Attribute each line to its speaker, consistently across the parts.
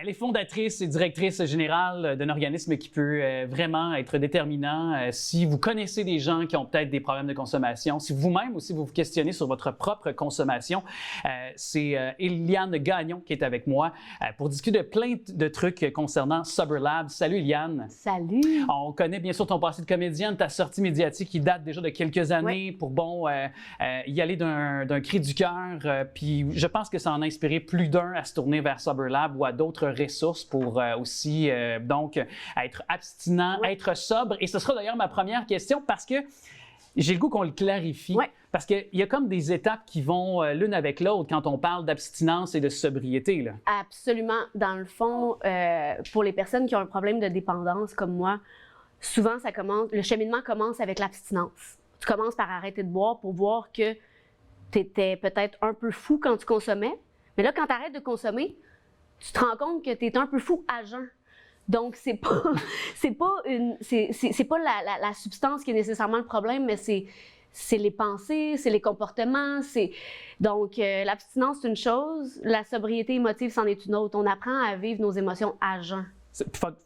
Speaker 1: les fondatrices et directrices générales d'un organisme qui peut vraiment être déterminant. Si vous connaissez des gens qui ont peut-être des problèmes de consommation, si vous-même aussi vous vous questionnez sur votre propre consommation, c'est Eliane Gagnon qui est avec moi pour discuter de plein de trucs concernant Sober Lab. Salut Eliane.
Speaker 2: Salut.
Speaker 1: On connaît bien sûr ton passé de comédienne, ta sortie médiatique qui date déjà de quelques années pour y aller d'un cri du cœur. Puis je pense que ça en a inspiré plus d'un à se tourner vers Sober Lab ou à d'autres ressources pour aussi donc être abstinent, être sobre. Et ce sera d'ailleurs ma première question parce que j'ai le goût qu'on le clarifie. Parce qu'il y a comme des étapes qui vont l'une avec l'autre quand on parle d'abstinence et de sobriété. Là.
Speaker 2: Absolument. Dans le fond, pour les personnes qui ont un problème de dépendance comme moi, souvent le cheminement commence avec l'abstinence. Tu commences par arrêter de boire pour voir que tu étais peut-être un peu fou quand tu consommais. Mais là, quand tu arrêtes de consommer, tu te rends compte que tu es un peu fou à jeun. Donc, c'est pas la substance qui est nécessairement le problème, mais c'est les pensées, c'est les comportements. Donc, l'abstinence, c'est une chose, la sobriété émotive, c'en est une autre. On apprend à vivre nos émotions à jeun.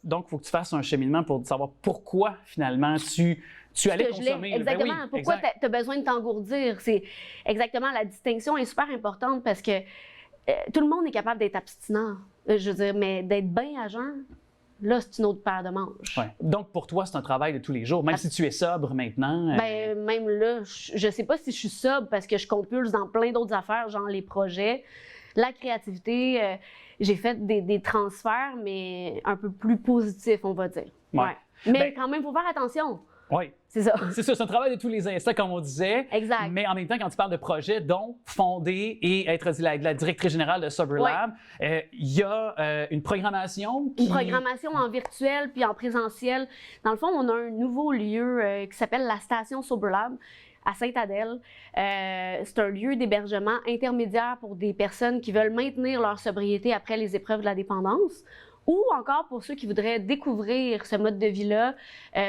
Speaker 1: Donc, il faut que tu fasses un cheminement pour savoir pourquoi, finalement, tu allais consommer.
Speaker 2: Exactement. Pourquoi tu as besoin de t'engourdir? C'est exactement, la distinction est super importante parce que tout le monde est capable d'être abstinent, je veux dire, mais d'être bien à jeun, là, c'est une autre paire de manches.
Speaker 1: Ouais. Donc, pour toi, c'est un travail de tous les jours, même si tu es sobre maintenant.
Speaker 2: Même là, je sais pas si je suis sobre parce que je compulse dans plein d'autres affaires, genre les projets, la créativité. J'ai fait des transferts, mais un peu plus positifs, on va dire. Ouais. Mais quand même, il faut faire attention.
Speaker 1: Oui.
Speaker 2: C'est ça.
Speaker 1: C'est ça, c'est un travail de tous les instants, comme on disait.
Speaker 2: Exact.
Speaker 1: Mais en même temps, quand tu parles de projet, donc fonder et être la directrice générale de Sober Lab, il y a une programmation
Speaker 2: Une programmation en virtuel puis en présentiel. Dans le fond, on a un nouveau lieu qui s'appelle la station Sober Lab à Sainte-Adèle. C'est un lieu d'hébergement intermédiaire pour des personnes qui veulent maintenir leur sobriété après les épreuves de la dépendance, ou encore pour ceux qui voudraient découvrir ce mode de vie-là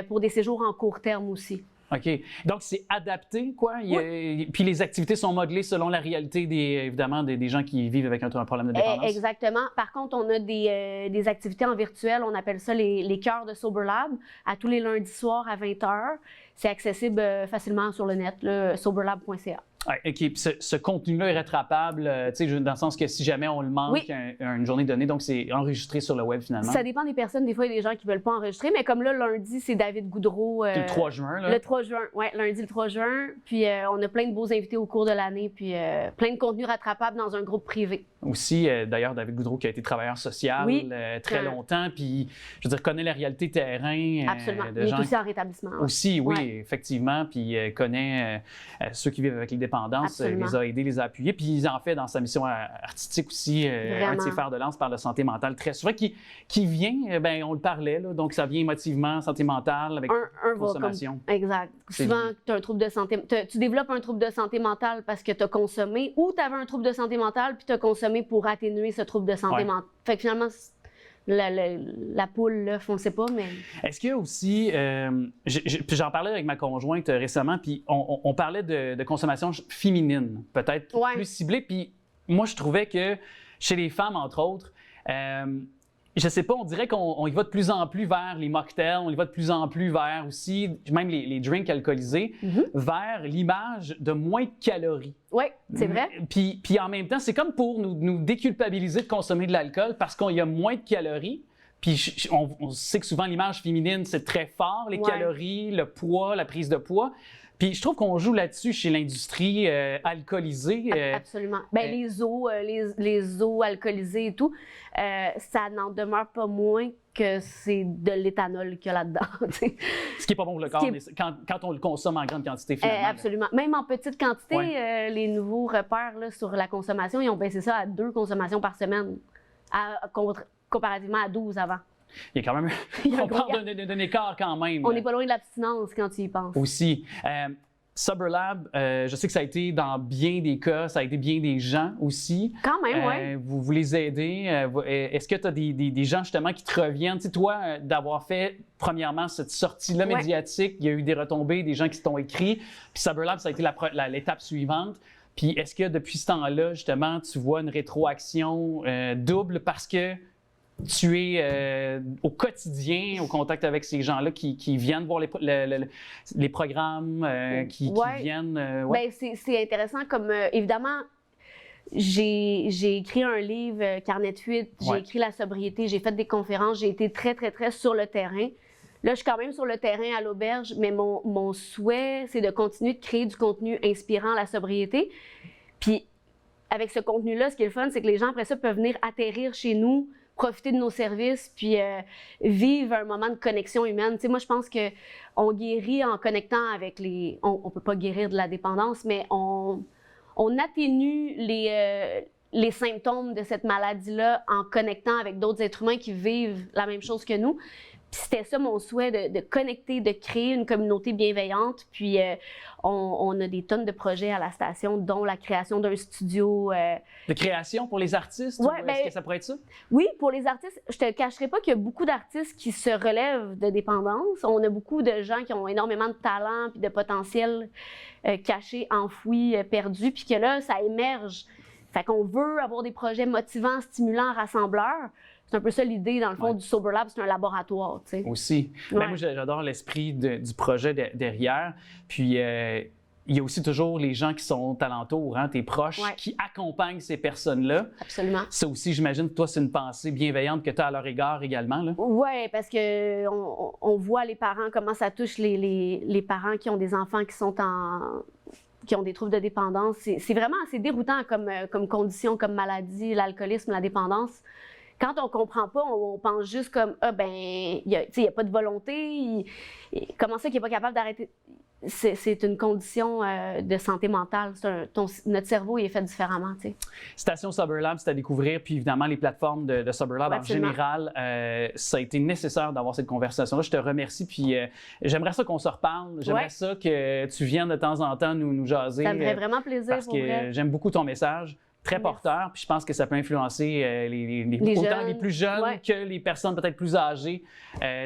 Speaker 2: pour des séjours en court terme aussi. OK.
Speaker 1: Donc, c'est adapté, quoi? Puis les activités sont modelées selon la réalité, évidemment, des gens qui vivent avec un problème de dépendance.
Speaker 2: Exactement. Par contre, on a des activités en virtuel. On appelle ça les cœurs de Sober Lab, à tous les lundis soirs à 20h. C'est accessible facilement sur le net, soberlab.ca.
Speaker 1: OK. Puis ce contenu-là est rattrapable, dans le sens que si jamais on le manque une journée donnée, donc c'est enregistré sur le web finalement.
Speaker 2: Ça dépend des personnes. Des fois, il y a des gens qui ne veulent pas enregistrer, mais comme là, lundi, c'est David Goudreau.
Speaker 1: Le 3 juin, là.
Speaker 2: Le 3 juin, oui, lundi le 3 juin. Puis on a plein de beaux invités au cours de l'année, puis plein de contenus rattrapables dans un groupe privé.
Speaker 1: Aussi, d'ailleurs, David Goudreau qui a été travailleur social très longtemps, puis je veux dire, connaît la réalité terrain.
Speaker 2: Absolument. Il est aussi en rétablissement.
Speaker 1: Aussi, oui, effectivement, puis connaît ceux qui vivent avec les dépendances, les a aidés, les a appuyés, puis il en fait dans sa mission artistique aussi, un de ses fers de lance par la santé mentale très souvent, qui vient, on le parlait, là, donc ça vient émotivement, santé mentale, avec consommation.
Speaker 2: Exact. Souvent, tu as un trouble de santé, tu développes un trouble de santé mentale parce que tu as consommé, ou tu avais un trouble de santé mentale puis tu as consommé pour atténuer ce trouble de santé mentale. Fait que finalement, la poule, là, on ne sait pas, mais...
Speaker 1: Est-ce qu'il y a aussi... puis j'en parlais avec ma conjointe récemment, puis on parlait de consommation féminine, peut-être plus ciblée, puis moi, je trouvais que chez les femmes, entre autres, je sais pas, on dirait qu'on y va de plus en plus vers les mocktails, on y va de plus en plus vers aussi, même les drinks alcoolisés, vers l'image de moins de calories.
Speaker 2: Oui, c'est vrai.
Speaker 1: Puis en même temps, c'est comme pour nous déculpabiliser de consommer de l'alcool parce qu'il y a moins de calories. Puis on sait que souvent l'image féminine, c'est très fort, les calories, le poids, la prise de poight. Puis je trouve qu'on joue là-dessus chez l'industrie alcoolisée.
Speaker 2: Absolument. Les eaux alcoolisées et tout, ça n'en demeure pas moins que c'est de l'éthanol qu'il y a là-dedans. Ce
Speaker 1: qui n'est pas bon pour le corps quand on le consomme en grande quantité, finalement.
Speaker 2: Absolument. Même en petite quantité, les nouveaux repères là, sur la consommation, ils ont baissé ça à 2 consommations par semaine, comparativement à 12 avant.
Speaker 1: Il y a quand même... on parle d'un écart quand même.
Speaker 2: On n'est pas loin de l'abstinence quand tu y penses.
Speaker 1: Aussi. Sober Lab, je sais que ça a été dans bien des cas, ça a été bien des gens aussi.
Speaker 2: Quand même, oui.
Speaker 1: Vous les aidez. Est-ce que tu as des gens justement qui te reviennent? Tu sais, toi, d'avoir fait premièrement cette sortie-là médiatique, il y a eu des retombées, des gens qui t'ont écrit. Puis Sober Lab, ça a été l'étape suivante. Puis est-ce que depuis ce temps-là, justement, tu vois une rétroaction double parce que tu es au quotidien au contact avec ces gens-là qui viennent voir les programmes, qui viennent...
Speaker 2: Bien, c'est intéressant comme, évidemment, j'ai écrit un livre, Carnet de fuite, j'ai écrit la sobriété, j'ai fait des conférences, j'ai été très, très, très sur le terrain. Là, je suis quand même sur le terrain à l'auberge, mais mon souhait, c'est de continuer de créer du contenu inspirant à la sobriété. Puis, avec ce contenu-là, ce qui est le fun, c'est que les gens, après ça, peuvent venir atterrir chez nous, profiter de nos services, puis vivre un moment de connexion humaine. Tu sais, moi, je pense qu'on guérit en connectant avec les... On ne peut pas guérir de la dépendance, mais on atténue les symptômes de cette maladie-là en connectant avec d'autres êtres humains qui vivent la même chose que nous. Puis c'était ça mon souhait, de connecter, de créer une communauté bienveillante. Puis on a des tonnes de projets à la station, dont la création d'un studio.
Speaker 1: De création pour les artistes?
Speaker 2: Ouais,
Speaker 1: est-ce que ça pourrait être ça?
Speaker 2: Oui, pour les artistes. Je te cacherai pas qu'il y a beaucoup d'artistes qui se relèvent de dépendance. On a beaucoup de gens qui ont énormément de talent puis de potentiel caché, enfoui, perdu, puis que là, ça émerge. Fait qu'on veut avoir des projets motivants, stimulants, rassembleurs. C'est un peu ça l'idée, dans le fond, du Sober Lab, c'est un laboratoire, tu sais.
Speaker 1: Aussi. Ben, moi, j'adore l'esprit du projet derrière. Puis, il y a aussi toujours les gens qui sont alentour, hein, tes proches, qui accompagnent ces personnes-là.
Speaker 2: Absolument.
Speaker 1: Ça aussi, j'imagine que toi, c'est une pensée bienveillante que tu as à leur égard également, là.
Speaker 2: Oui, parce qu'on voit les parents, comment ça touche les parents qui ont des enfants qui ont des troubles de dépendance. C'est vraiment assez déroutant comme condition, comme maladie, l'alcoolisme, la dépendance. Quand on comprend pas, on pense juste comme il y a pas de volonté, comment ça qu'il n'est pas capable d'arrêter? C'est une condition de santé mentale. Notre cerveau il est fait différemment. T'sais.
Speaker 1: Station Sober Lab, c'est à découvrir, puis évidemment les plateformes de Sober Lab en général. Ça a été nécessaire d'avoir cette conversation-là. Je te remercie, puis j'aimerais ça qu'on se reparle. J'aimerais ça que tu viennes de temps en temps nous jaser.
Speaker 2: Ça me ferait vraiment plaisir.
Speaker 1: Parce que j'aime beaucoup ton message. Très porteur, puis je pense que ça peut influencer autant les plus jeunes que les personnes peut-être plus âgées,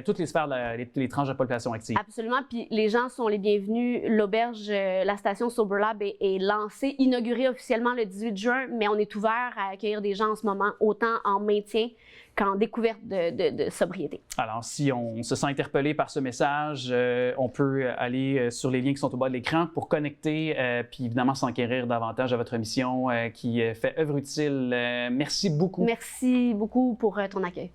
Speaker 1: toutes les sphères, les tranches de population active.
Speaker 2: Absolument, puis les gens sont les bienvenus. L'auberge, la station Sober Lab est lancée, inaugurée officiellement le 18 juin, mais on est ouvert à accueillir des gens en ce moment, autant en maintien qu'en découverte de sobriété.
Speaker 1: Alors, si on se sent interpellé par ce message, on peut aller sur les liens qui sont au bas de l'écran pour connecter, puis évidemment s'enquérir davantage à votre mission qui fait œuvre utile. Merci beaucoup.
Speaker 2: Merci beaucoup pour ton accueil.